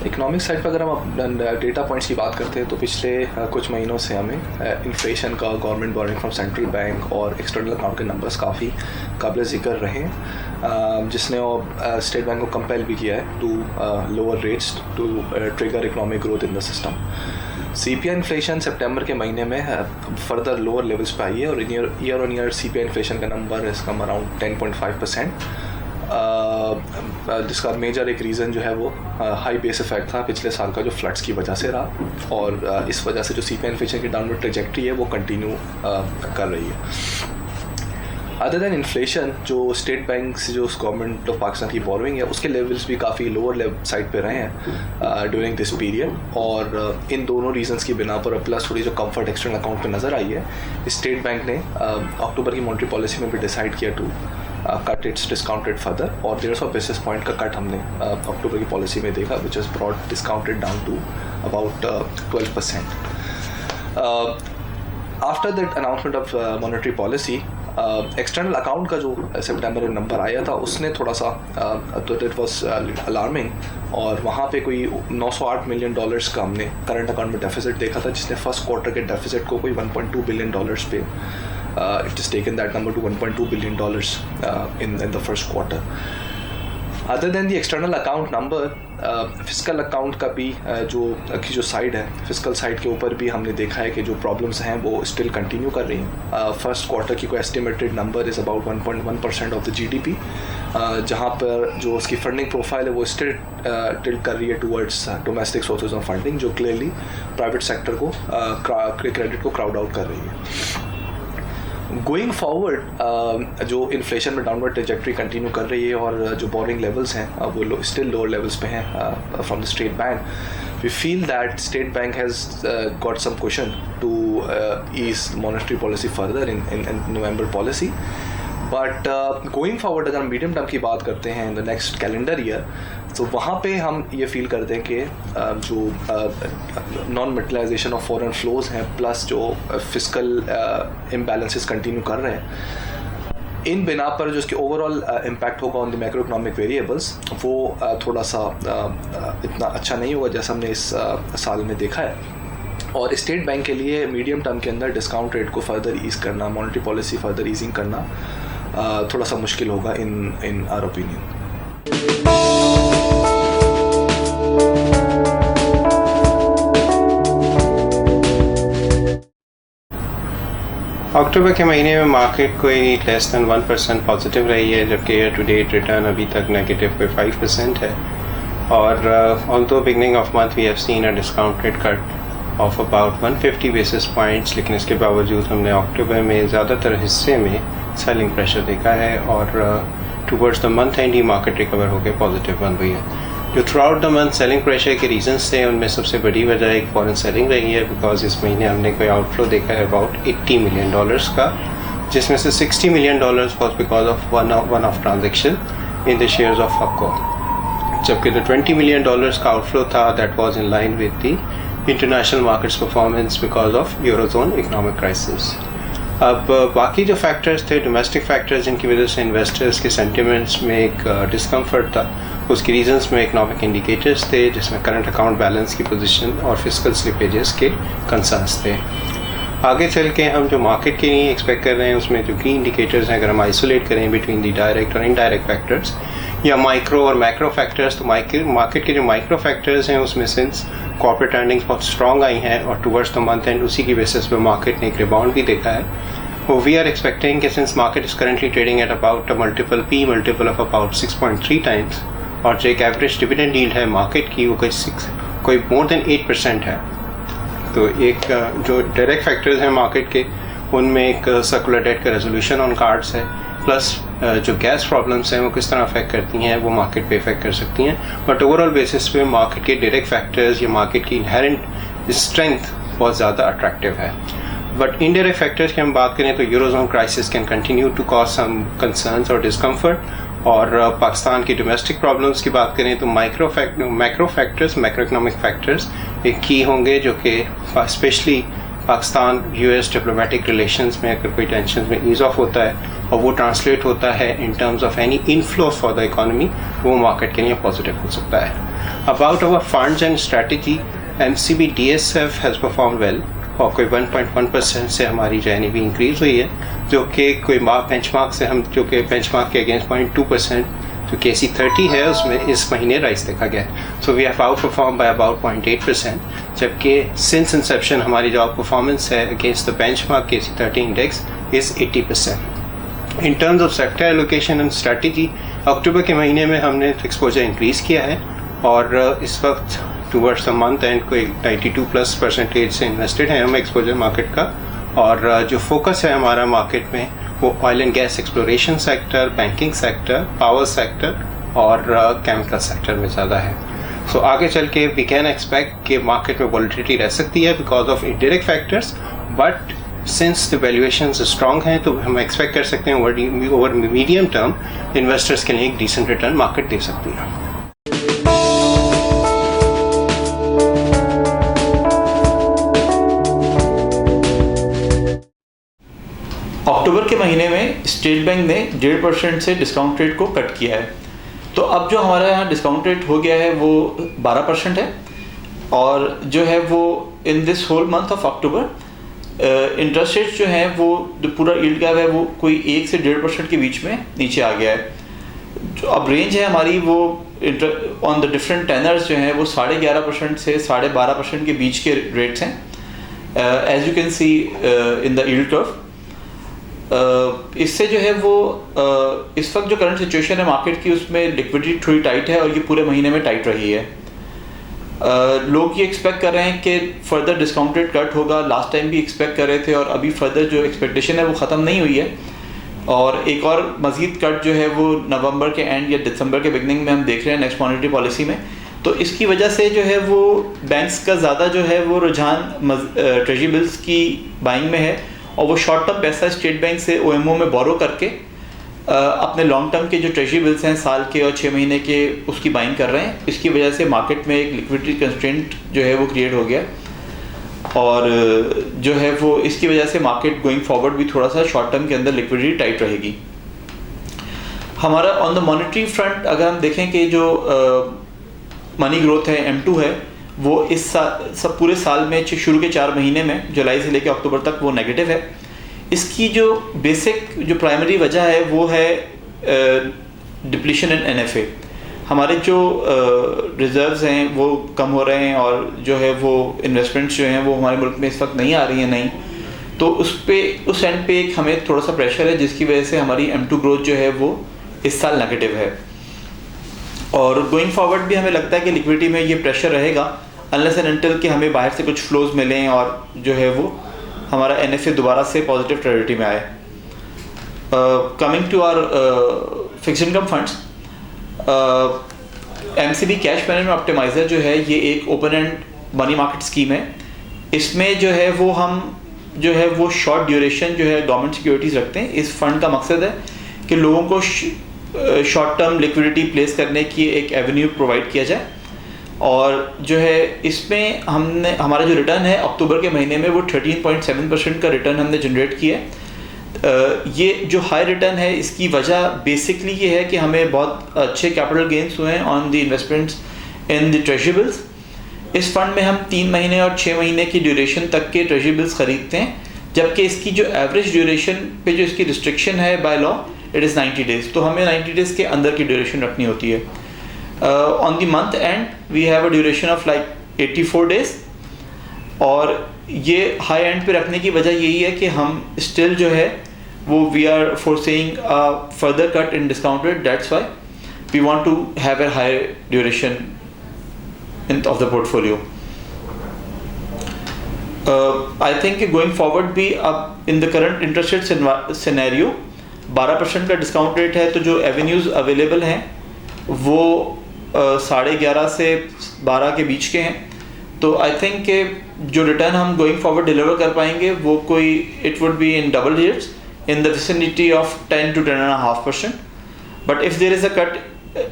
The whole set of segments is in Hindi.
इकोनॉमिक साइड पर अगर हम डेटा पॉइंट्स की बात करते हैं तो पिछले कुछ महीनों से हमें इन्फ्लेशन का, government boring from central bank और एक्सटर्नल अकाउंट के नंबर्स काफ़ी काबिल ज़िक्र रहे हैं, जिसने स्टेट बैंक को कंपेल भी किया है to lower rates to trigger economic growth in the system. CPI inflation सितंबर के महीने में फर्दर लोअर लेवल्स पे आई है और year on year CPI inflation का नंबर इज कम अराउंड 10.5%, जिसका मेजर एक रीज़न जो है वो हाई बेस इफेक्ट था पिछले साल का जो फ्लड्स की वजह से रहा, और इस वजह से जो CPI इन्फ्लेशन की डाउनवर्ड ट्रेजेक्ट्री है वो कंटिन्यू कर रही है। अदर दैन इन्फ्लेशन, जो स्टेट बैंक से जो गवर्नमेंट ऑफ पाकिस्तान की बोरोइंग है उसके लेवल्स भी काफ़ी लोअर लेवल साइड पे रहे हैं ड्यूरिंग दिस पीरियड, और इन दोनों रीजंस की बिना पर प्लस थोड़ी जो कंफर्ट एक्सटर्नल अकाउंट पे नज़र आई है, स्टेट बैंक ने अक्टूबर की मॉनेटरी पॉलिसी में भी डिसाइड किया to cut its discounted further, और 150 बेसिस पॉइंट का कट हमने अक्टूबर की पॉलिसी में देखा, which is brought discounted down to about 12%। After that announcement of monetary policy, external account का जो सितंबर में नंबर आया था उसने थोड़ा सा तो इट वॉज अलार्मिंग, और वहाँ पे कोई $908 मिलियन का हमने करंट अकाउंट में डेफिसिट देखा था, जिसने फर्स्ट क्वार्टर के डेफिसिट को कोई $1.2 बिलियन पे it has taken that number to $1.2 billion in the first quarter. Other than the external account number, fiscal account का भी जो साइड है, फिस्कल साइड के ऊपर भी हमने देखा है कि जो प्रॉब्लम्स हैं वो स्टिल कंटिन्यू कर रही हैं। फर्स्ट क्वार्टर की कोई estimated number is about 1.1% of the GDP, जहाँ पर जो उसकी फंडिंग प्रोफाइल है वो स्टिल टिल्ट कर रही है towards domestic sources of funding, जो क्लियरली प्राइवेट सेक्टर को क्रेडिट को क्राउड आउट कर रही है। गोइंग फॉरवर्ड, जो इन्फ्लेशन में डाउनवर्ड ट्रेजेक्ट्री कंटिन्यू कर रही है और जो बोरिंग लेवल्स हैं वो स्टिल लोअर लेवल्स पे हैं from the state bank, we feel that state bank has got some question to ease monetary policy further in November policy. But going forward अगर हम मीडियम टर्म की बात करते हैं in the next calendar year, तो वहाँ पे हम ये फील करते हैं कि जो non metallisation of foreign flows हैं प्लस जो फिस्कल इम्बैलेंसेस कंटिन्यू कर रहे हैं, इन बिना पर जो इसके ओवरऑल इम्पैक्ट होगा on the macro economic variables वो थोड़ा सा इतना अच्छा नहीं होगा जैसा हमने इस साल में देखा है। और स्टेट बैंक के लिए मीडियम टर्म के अंदर डिस्काउंट रेट को फर्दर ईज करना, मॉनेटरी पॉलिसी फर्दर ईजिंग करना थोड़ा सा मुश्किल होगा इन आवर ओपिनियन। अक्टूबर के महीने में मार्केट कोई लेस दैन 1% पॉजिटिव रही है, जबकि ईयर टू डेट रिटर्न अभी तक नेगेटिव कोई 5% है। और although beginning of month we have seen a discount rate cut of about 150 basis points, लेकिन इसके बावजूद हमने अक्टूबर में ज़्यादातर हिस्से में सेलिंग प्रेशर देखा है और towards the month and he market recover होकर पॉजिटिव बन गई है। जो through out the month selling pressure के रीजंस थे उनमें सबसे बड़ी वजह एक फॉरेन सेलिंग रही है, बिकॉज इस महीने हमने कोई आउटफ्लो देखा है अबाउट $80 मिलियन का, जिसमें से $60 million was because of one of transaction in the shares of Hakko, जबकि द $20 मिलियन का आउटफ्लो था that was in line with the international markets performance because of eurozone economic crisis. अब बाकी जो फैक्टर्स थे, डोमेस्टिक फैक्टर्स, जिनकी वजह से इन्वेस्टर्स के सेंटिमेंट्स में एक डिस्कम्फर्ट था, उसकी रीजंस में इकोनॉमिक इंडिकेटर्स थे, जिसमें करंट अकाउंट बैलेंस की पोजीशन और फिस्कल स्लिपेजेस के कंसर्न्स थे। आगे चल के हम जो मार्केट के लिए एक्सपेक्ट कर रहे हैं उसमें जो की इंडिकेटर्स हैं, अगर हम आइसोलेट करें बिटवीन दी डायरेक्ट और इनडायरेक्ट फैक्टर्स या माइक्रो और मैक्रो फैक्टर्स, तो मार्केट के जो माइक्रो फैक्टर्स हैं उसमें सिंस कॉर्पोरेट अर्निंग्स बहुत स्ट्रॉन्ग आई हैं और टुवर्ड्स द मंथ एंड उसी की बेसिस पे मार्केट ने एक रिबाउंड भी देखा है। वो वी आर एक्सपेक्टिंग कि since market is currently trading at about P multiple of about 6.3 times और जो एक एवरेज डिविडेंड यील्ड है मार्केट की वो कोई कोई मोर देन 8% है। तो एक जो डायरेक्ट फैक्टर्स हैं मार्केट के, उनमें एक सर्कुलर डेट का रेजोल्यूशन ऑन कार्ड्स है, प्लस जो गैस प्रॉब्लम्स हैं वो किस तरह अफेक्ट करती हैं, वो मार्केट पे इफेक्ट कर सकती हैं। बट ओवरऑल बेसिस पे मार्केट के डायरेक्ट फैक्टर्स या मार्केट की इनहेरेंट स्ट्रेंथ बहुत ज़्यादा अट्रैक्टिव है। बट इनडायरेक्ट फैक्टर्स की हम बात करें तो Eurozone crisis can continue to cause some concerns और डिस्कम्फर्ट। और पाकिस्तान की डोमेस्टिक प्रॉब्लम्स की बात करें तो macro factors, macro economic factors एक की होंगे, जो कि specially Pakistan US diplomatic relations में अगर कोई टेंशन में ईज ऑफ होता है और वो ट्रांसलेट होता है in terms of any inflow for the economy, वो मार्केट के लिए पॉजिटिव हो सकता है। About our funds and strategy, MCB DSF has perform well और कोई 1.1% से हमारी जो NAV इंक्रीज़ हुई है, जो कि कोई बेंचमार्क से हम जो कि बेंचमार्क के अगेंस्ट 0.2% जो KC 30 है उसमें इस महीने राइज देखा गया। So we have out perform by about 0.8%, जबकि सिंस इंसेप्शन हमारी जो आउट परफॉर्मेंस है against the benchmark KC 30 index is 80%। In terms of sector allocation and strategy, अक्टूबर के महीने में हमने एक्सपोजर इंक्रीज़ किया है और इस वक्त टूवर्ड्स द मंथ एंड कोई 92+% से इन्वेस्टेड हैं हम एक्सपोजर मार्केट का। और जो फोकस है हमारा मार्केट में वो oil and gas exploration sector, banking sector, power sector और केमिकल सेक्टर में ज़्यादा है। सो आगे चल के वी कैन एक्सपेक्ट कि मार्केट में वॉलेटिलिटी रह सकती है because of indirect factors, but since the valuations strong हैं तो हम एक्सपेक्ट कर सकते हैं ओवर मीडियम टर्म इन्वेस्टर्स के लिए एक डिसेंट रिटर्न मार्केट दे सकती है। अक्टूबर के महीने में स्टेट बैंक ने 1.5% से डिस्काउंट रेट को कट किया है। तो अब जो हमारा यहाँ डिस्काउंट रेट हो गया है वो 12% है और जो है वो in this whole month of October interest rate जो है वो जो पूरा यील्ड गैप है वो कोई 1 से 1.5% के बीच में नीचे आ गया है। जो अब रेंज है हमारी वो ऑन द डिफरेंट टेनर्स जो हैं वो 11.5% से 12.5% के बीच के रेट्स हैं, as you can see in the yield curve. इससे जो है वो इस वक्त जो करंट सिचुएशन है मार्केट की उसमें लिक्विडिटी थोड़ी टाइट है और ये पूरे महीने में टाइट रही है। लोग ये एक्सपेक्ट कर रहे हैं कि फर्दर डिस्काउंट रेट कट होगा, लास्ट टाइम भी एक्सपेक्ट कर रहे थे और अभी फर्दर जो एक्सपेक्टेशन है वो ख़त्म नहीं हुई है और एक और मज़ीद कट जो है वो नवंबर के एंड या दिसंबर के बिगनिंग में हम देख रहे हैं नेक्स्ट मॉनेटरी पॉलिसी में। तो इसकी वजह से जो है वो बैंक्स का ज़्यादा जो है वो रुझान ट्रेजरी बिल्स की बाइंग में है और वो शॉर्ट टर्म पैसा स्टेट बैंक से OMO में बोरो करके अपने लॉन्ग टर्म के जो ट्रेजरी बिल्स हैं साल के और 6 महीने के उसकी बाइंग कर रहे हैं। इसकी वजह से मार्केट में एक लिक्विडिटी कंस्ट्रेंट जो है वो क्रिएट हो गया और जो है वो इसकी वजह से मार्केट गोइंग फॉरवर्ड भी थोड़ा सा शॉर्ट टर्म के अंदर लिक्विडिटी टाइट रहेगी। हमारा ऑन द मॉनेटरी फ्रंट अगर हम देखें कि जो मनी ग्रोथ है M2 है वो इस सब पूरे साल में शुरू के 4 महीने में जुलाई से लेकर अक्टूबर तक वो नेगेटिव है। इसकी जो बेसिक जो प्राइमरी वजह है वो है डिप्लीशन इन NFA। हमारे जो रिजर्व्स हैं वो कम हो रहे हैं और जो है वो इन्वेस्टमेंट्स जो हैं वो हमारे मुल्क में इस वक्त नहीं आ रही हैं नहीं, तो उस एंड पे एक हमें थोड़ा सा प्रेशर है जिसकी वजह से हमारी M2 ग्रोथ जो है वो इस साल नेगेटिव है। और गोइंग फॉरवर्ड भी हमें लगता है कि लिक्विडिटी में ये प्रेशर रहेगा अनलेस एंड अनटिल कि हमें बाहर से कुछ फ्लोज मिलें और जो है वो हमारा NFA दोबारा से पॉजिटिव टेरिटरी में आए। Coming to our fixed income funds, MCB cash management optimizer जो है ये एक open end money market scheme है। इसमें जो है वो हम जो है वो शॉर्ट ड्यूरेशन जो है गवर्नमेंट सिक्योरिटीज़ रखते हैं। इस फंड का मकसद है कि लोगों को शॉर्ट टर्म लिक्विडिटी प्लेस करने की एक एवेन्यू प्रोवाइड किया जाए और जो है इसमें हमने हमारा जो रिटर्न है अक्टूबर के महीने में वो 13.7% का रिटर्न हमने जनरेट किया है। ये जो हाई रिटर्न है इसकी वजह बेसिकली ये है कि हमें बहुत अच्छे कैपिटल गेंस हुए हैं on the investments in the treasury bills. इस फंड में हम 3 महीने और 6 महीने की ड्यूरेशन तक के ट्रेजरी बिल्स खरीदते हैं, जबकि इसकी जो एवरेज ड्यूरेशन पे जो इसकी रिस्ट्रिक्शन है by law it is 90 days. तो हमें 90 डेज़ के अंदर की ड्यूरेशन रखनी होती है। On the month end we have a duration of like 84 days और ये हाई एंड पे रखने की वजह यही है कि हम स्टिल जो है वो we are foreseeing a further cut in discount rate, that's why we want to have a high duration of the portfolio. I think going forward भी अब in the current interest rate scenario 12% का डिस्काउंट रेट है, तो जो एवेन्यूज़ अवेलेबल हैं वो 11.5 से 12 के बीच के हैं. तो आई थिंक के जो रिटर्न हम गोइंग फॉरवर्ड डिलीवर कर पाएंगे वो कोई it would be in double digits in the vicinity of 10 to 10.5%. But if there is a cut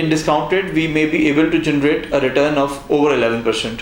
in discount rate, we may be able to generate a return of over 11%.